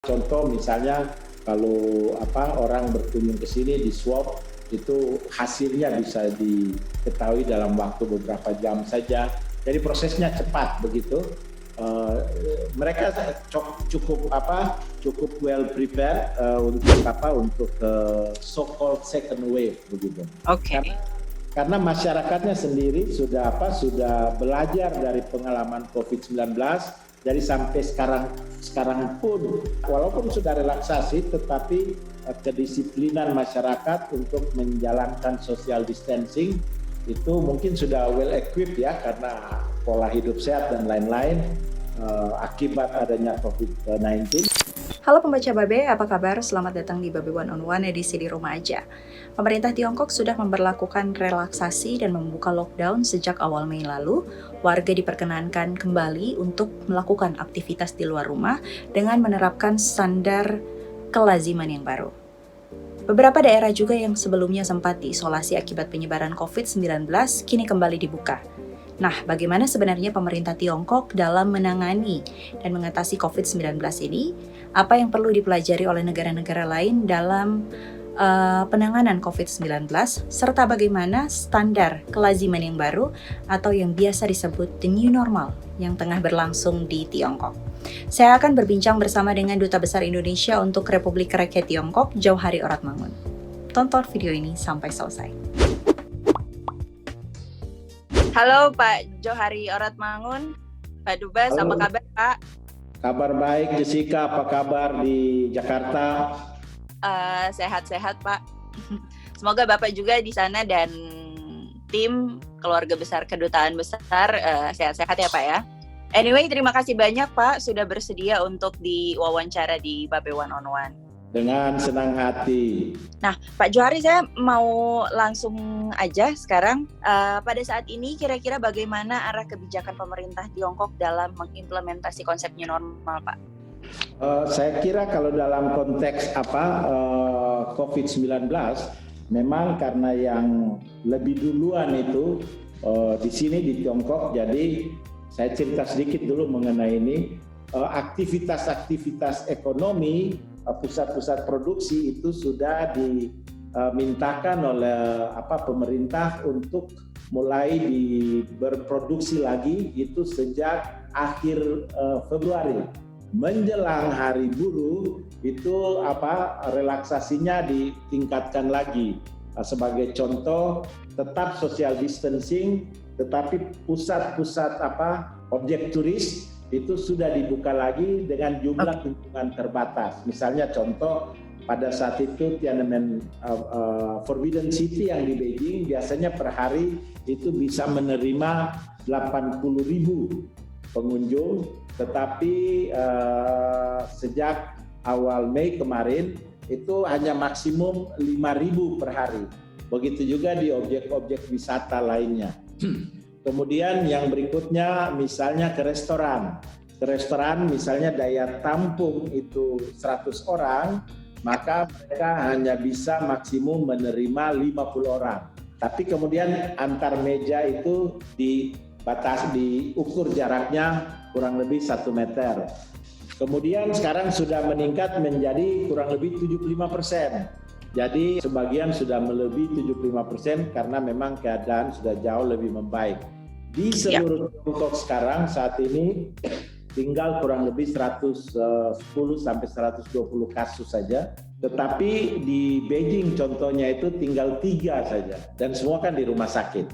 Contoh misalnya kalau orang berkunjung ke sini di swab itu hasilnya bisa diketahui dalam waktu beberapa jam saja. Jadi prosesnya cepat begitu. Mereka cukup well prepared untuk so-called second wave begitu. Oke. Karena masyarakatnya sendiri sudah belajar dari pengalaman COVID-19. Jadi sampai sekarang pun walaupun sudah relaksasi, tetapi kedisiplinan masyarakat untuk menjalankan social distancing itu mungkin sudah well equipped ya, karena pola hidup sehat dan lain-lain akibat adanya COVID-19. Halo pembaca Babe, apa kabar? Selamat datang di Babe One on One edisi di rumah aja. Pemerintah Tiongkok sudah memberlakukan relaksasi dan membuka lockdown sejak awal Mei lalu. Warga diperkenankan kembali untuk melakukan aktivitas di luar rumah dengan menerapkan standar kelaziman yang baru. Beberapa daerah juga yang sebelumnya sempat diisolasi akibat penyebaran COVID-19 kini kembali dibuka. Nah, bagaimana sebenarnya pemerintah Tiongkok dalam menangani dan mengatasi COVID-19 ini? Apa yang perlu dipelajari oleh negara-negara lain dalam penanganan COVID-19? Serta bagaimana standar kelaziman yang baru atau yang biasa disebut the new normal yang tengah berlangsung di Tiongkok? Saya akan berbincang bersama dengan Duta Besar Indonesia untuk Republik Rakyat Tiongkok, Johari Oratmangun. Tonton video ini sampai selesai. Halo Pak Johari Oratmangun, Pak Dubes, apa kabar Pak? Kabar baik Jessica, apa kabar di Jakarta? Sehat-sehat Pak. Semoga Bapak juga di sana dan tim keluarga besar kedutaan besar sehat-sehat ya Pak ya. Anyway, terima kasih banyak Pak sudah bersedia untuk diwawancara di Babe One on One. Dengan senang hati. Nah, Pak Johari, saya mau langsung aja sekarang. Pada saat ini, kira-kira bagaimana arah kebijakan pemerintah Tiongkok dalam mengimplementasi konsep new normal, Pak? Saya kira kalau dalam konteks COVID-19, memang karena yang lebih duluan itu di sini di Tiongkok, jadi saya cerita sedikit dulu mengenai ini. Aktivitas ekonomi, pusat-pusat produksi itu sudah dimintakan oleh pemerintah untuk mulai berproduksi lagi itu sejak akhir Februari. Menjelang Hari Buruh itu relaksasinya ditingkatkan lagi. Sebagai contoh, tetap social distancing, tetapi pusat-pusat objek turis itu sudah dibuka lagi dengan jumlah kunjungan terbatas. Misalnya contoh pada saat itu Tiananmen Forbidden City yang di Beijing biasanya per hari itu bisa menerima 80.000 pengunjung, tetapi sejak awal Mei kemarin itu hanya maksimum 5.000 per hari. Begitu juga di objek-objek wisata lainnya. Kemudian yang berikutnya misalnya ke restoran. Ke restoran misalnya daya tampung itu 100 orang, maka mereka hanya bisa maksimum menerima 50 orang. Tapi kemudian antar meja itu diukur jaraknya kurang lebih 1 meter. Kemudian sekarang sudah meningkat menjadi kurang lebih 75%. Jadi sebagian sudah melebihi 75% karena memang keadaan sudah jauh lebih membaik. Di seluruh Tiongkok sekarang saat ini tinggal kurang lebih 110 sampai 120 kasus saja. Tetapi di Beijing contohnya itu tinggal 3 saja dan semua kan di rumah sakit.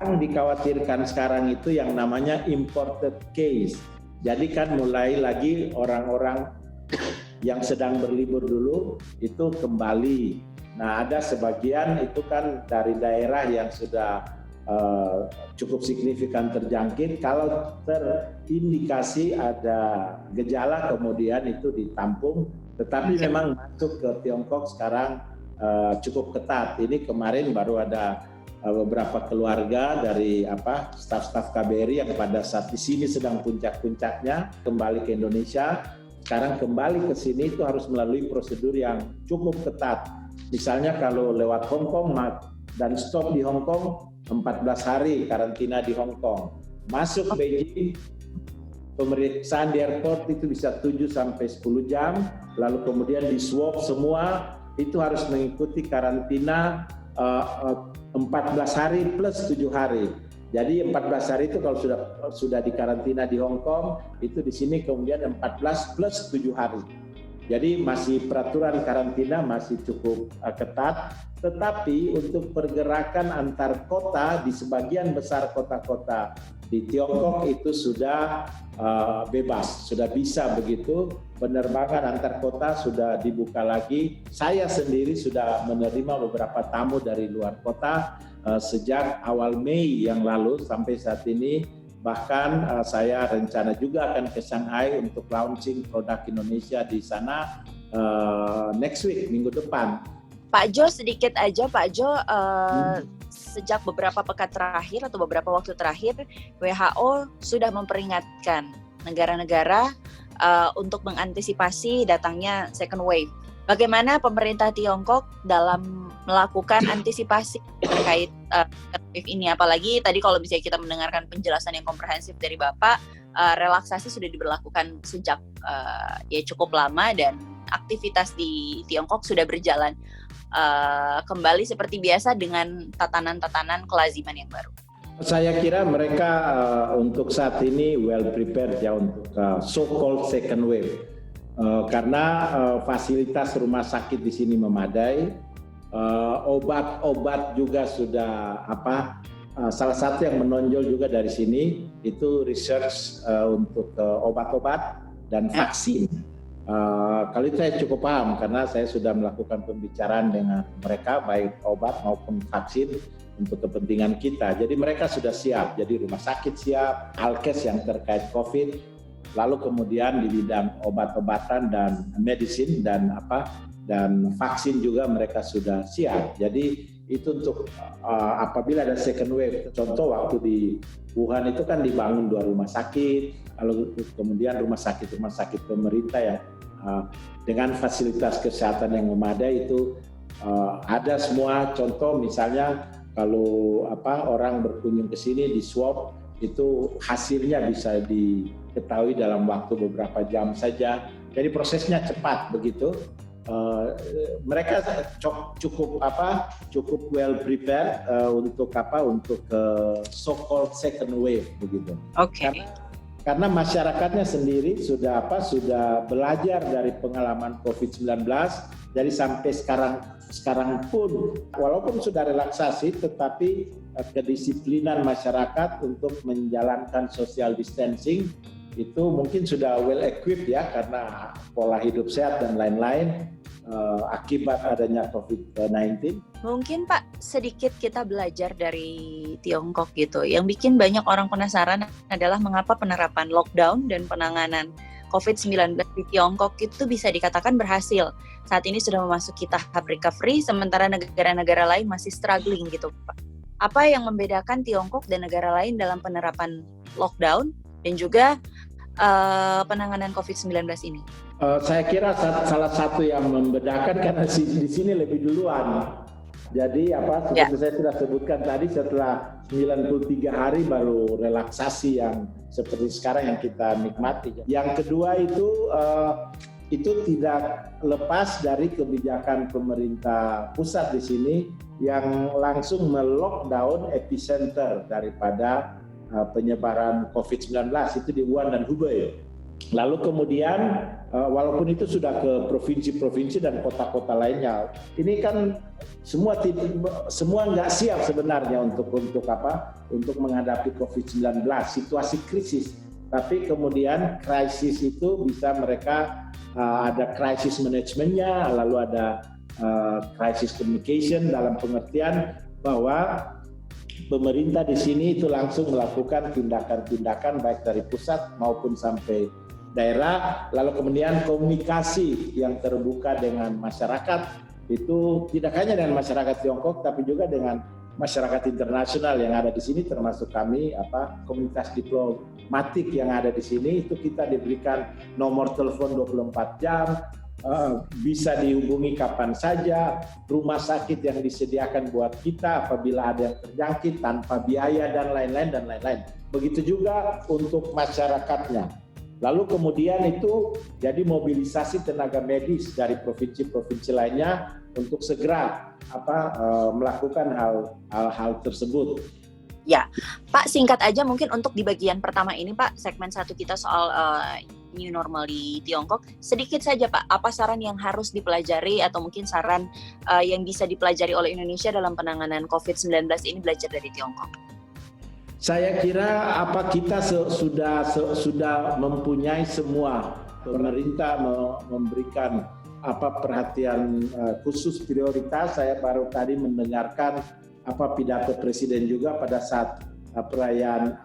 Yang dikhawatirkan sekarang itu yang namanya imported case. Jadi kan mulai lagi orang-orang yang sedang berlibur dulu itu kembali. Nah, ada sebagian itu kan dari daerah yang sudah cukup signifikan terjangkit. Kalau terindikasi ada gejala kemudian itu ditampung. Tetapi memang masuk ke Tiongkok sekarang cukup ketat. Ini kemarin baru ada beberapa keluarga dari staf-staf KBRI yang pada saat di sini sedang puncak-puncaknya kembali ke Indonesia. Sekarang kembali ke sini itu harus melalui prosedur yang cukup ketat. Misalnya kalau lewat Hong Kong dan stop di Hong Kong 14 hari karantina di Hong Kong. Masuk Beijing pemeriksaan di airport itu bisa 7 sampai 10 jam, lalu kemudian di swab semua, itu harus mengikuti karantina 14 hari plus 7 hari. Jadi 14 hari itu kalau sudah dikarantina di Hong Kong, itu di sini kemudian 14 plus 7 hari. Jadi masih peraturan karantina masih cukup ketat, tetapi untuk pergerakan antar kota di sebagian besar kota-kota di Tiongkok itu sudah bebas, sudah bisa begitu. Penerbangan antar kota sudah dibuka lagi. Saya sendiri sudah menerima beberapa tamu dari luar kota sejak awal Mei yang lalu sampai saat ini. Bahkan saya rencana juga akan ke Shanghai untuk launching produk Indonesia di sana next week, minggu depan. Pak Jo, sedikit aja Pak Jo, sejak beberapa pekan terakhir atau beberapa waktu terakhir, WHO sudah memperingatkan negara-negara untuk mengantisipasi datangnya second wave. Bagaimana pemerintah Tiongkok dalam melakukan antisipasi terkait wave ini? Apalagi tadi kalau bisa kita mendengarkan penjelasan yang komprehensif dari Bapak, relaksasi sudah diberlakukan sejak ya cukup lama dan aktivitas di Tiongkok sudah berjalan kembali seperti biasa dengan tatanan-tatanan kelaziman yang baru. Saya kira mereka untuk saat ini well prepared ya untuk so-called second wave. Karena fasilitas rumah sakit di sini memadai, obat-obat juga sudah salah satu yang menonjol juga dari sini itu research untuk obat-obat dan vaksin. Kalau itu saya cukup paham karena saya sudah melakukan pembicaraan dengan mereka baik obat maupun vaksin untuk kepentingan kita. Jadi mereka sudah siap. Jadi rumah sakit siap, alkes yang terkait COVID. Lalu kemudian di bidang obat-obatan dan medicine dan vaksin juga mereka sudah siap. Jadi itu untuk apabila ada second wave. Contoh waktu di Wuhan itu kan dibangun 2 rumah sakit, lalu kemudian rumah sakit pemerintah yang dengan fasilitas kesehatan yang memadai itu ada semua. Contoh misalnya kalau orang berkunjung ke sini di swab itu hasilnya bisa diketahui dalam waktu beberapa jam saja. Jadi prosesnya cepat begitu. Mereka cukup well prepared untuk so-called second wave begitu. Oke. Karena masyarakatnya sendiri sudah belajar dari pengalaman COVID-19. Jadi sampai sekarang pun walaupun sudah relaksasi tetapi kedisiplinan masyarakat untuk menjalankan social distancing itu mungkin sudah well equipped ya karena pola hidup sehat dan lain-lain akibat adanya COVID-19. Mungkin Pak sedikit kita belajar dari Tiongkok gitu. Yang bikin banyak orang penasaran adalah mengapa penerapan lockdown dan penanganan COVID-19 di Tiongkok itu bisa dikatakan berhasil. Saat ini sudah memasuki tahap recovery, sementara negara-negara lain masih struggling gitu Pak. Apa yang membedakan Tiongkok dan negara lain dalam penerapan lockdown dan juga penanganan COVID-19 ini? Saya kira salah satu yang membedakan karena di sini lebih duluan. Jadi seperti saya sudah sebutkan tadi setelah 93 hari baru relaksasi yang seperti sekarang yang kita nikmati. Yang kedua itu tidak lepas dari kebijakan pemerintah pusat di sini yang langsung melockdown epicenter daripada penyebaran COVID-19 itu di Wuhan dan Hubei. Lalu kemudian walaupun itu sudah ke provinsi-provinsi dan kota-kota lainnya, ini kan semua nggak siap sebenarnya untuk menghadapi COVID-19 situasi krisis. Tapi kemudian krisis itu bisa mereka ada krisis manajemennya, lalu ada krisis communication dalam pengertian bahwa pemerintah di sini itu langsung melakukan tindakan-tindakan baik dari pusat maupun sampai daerah, lalu kemudian komunikasi yang terbuka dengan masyarakat itu tidak hanya dengan masyarakat Tiongkok tapi juga dengan masyarakat internasional yang ada di sini termasuk kami komunitas diplomatik yang ada di sini itu kita diberikan nomor telepon 24 jam. Bisa dihubungi kapan saja, rumah sakit yang disediakan buat kita apabila ada yang terjangkit tanpa biaya dan lain-lain. Begitu juga untuk masyarakatnya. Lalu kemudian itu jadi mobilisasi tenaga medis dari provinsi-provinsi lainnya untuk segera melakukan hal tersebut. Ya, Pak, singkat aja mungkin untuk di bagian pertama ini, Pak, segmen 1 kita soal new normal di Tiongkok. Sedikit saja, Pak, apa saran yang harus dipelajari atau mungkin saran yang bisa dipelajari oleh Indonesia dalam penanganan COVID-19 ini belajar dari Tiongkok? Saya kira kita sudah mempunyai semua, pemerintah memberikan perhatian khusus prioritas. Saya baru tadi mendengarkan pidato Presiden juga pada saat perayaan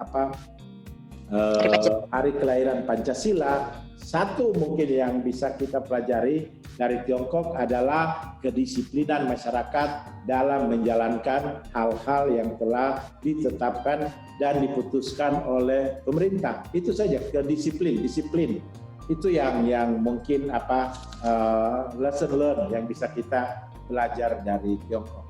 hari kelahiran Pancasila. Satu mungkin yang bisa kita pelajari dari Tiongkok adalah kedisiplinan masyarakat dalam menjalankan hal-hal yang telah ditetapkan dan diputuskan oleh pemerintah. Itu saja, disiplin. Itu yang mungkin lesson learn yang bisa kita belajar dari Tiongkok.